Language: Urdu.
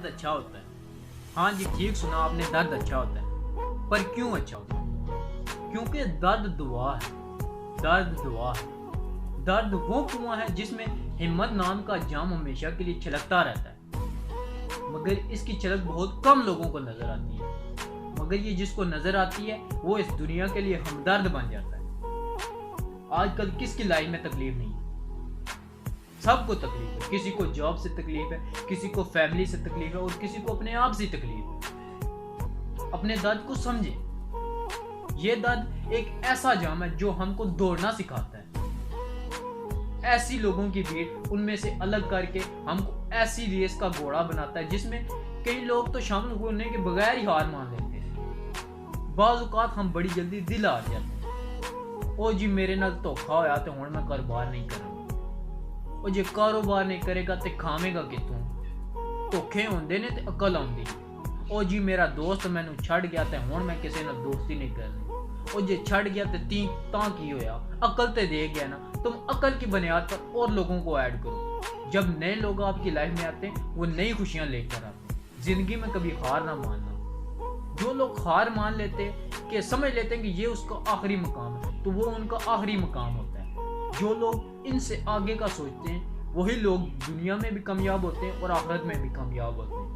درد اچھا ہوتا ہے۔ ہاں جی ٹھیک سنا آپ نے، درد اچھا ہوتا ہے، پر کیوں اچھا ہوتا ہے؟ کیونکہ درد دعا ہے، درد دعا ہے۔ درد وہ کنواں ہے جس میں ہمت نام کا جام ہمیشہ کے لیے چھلکتا رہتا ہے، مگر اس کی چھلک بہت کم لوگوں کو نظر آتی ہے، مگر یہ جس کو نظر آتی ہے وہ اس دنیا کے لیے ہمدرد بن جاتا ہے۔ آج کل کس کی لائف میں تکلیف نہیں ہے؟ سب کو تکلیف ہے، کسی کو جاب سے تکلیف ہے، کسی کو فیملی سے تکلیف ہے، اور کسی کو اپنے آپ سے تکلیف ہے۔ اپنے درد کو سمجھے، یہ درد ایک ایسا جام ہے جو ہم کو دوڑنا سکھاتا ہے، ایسی لوگوں کی بھیڑ ان میں سے الگ کر کے ہم کو ایسی ریس کا گھوڑا بناتا ہے جس میں کئی لوگ تو شامل ہونے کے بغیر ہی ہار مان لیتے ہیں۔ بعض اوقات ہم بڑی جلدی دل ہار جاتے ہیں، او جی میرے نال دھوکھا ہویا تے ہن میں کاروبار نہیں کروں، او جے کاروبار نہیں کرے گا تے کھاویں گا کتوں، دھوکھے ہوندے نے تے عقل آندی، او جی میرا دوست مینوں چھڑ گیا تے ہن میں کسے نال دوستی نہیں کرنی، او جے چھڑ گیا تے تاں کی ہویا، عقل تے دے گیا نا۔ تم عقل کی بنیاد پر اور لوگوں کو ایڈ کرو، جب نئے لوگ آپ کی لائف میں آتے ہیں وہ نئی خوشیاں لے کر آتے ہیں۔ زندگی میں کبھی ہار نہ ماننا۔ جو لوگ ہار مان لیتے کہ سمجھ لیتے ہیں کہ یہ اس کا آخری مقام ہے تو وہ ان کا آخری مقام ہوتا ہے۔ جو لوگ ان سے آگے کا سوچتے ہیں وہی لوگ دنیا میں بھی کامیاب ہوتے ہیں اور آخرت میں بھی کامیاب ہوتے ہیں۔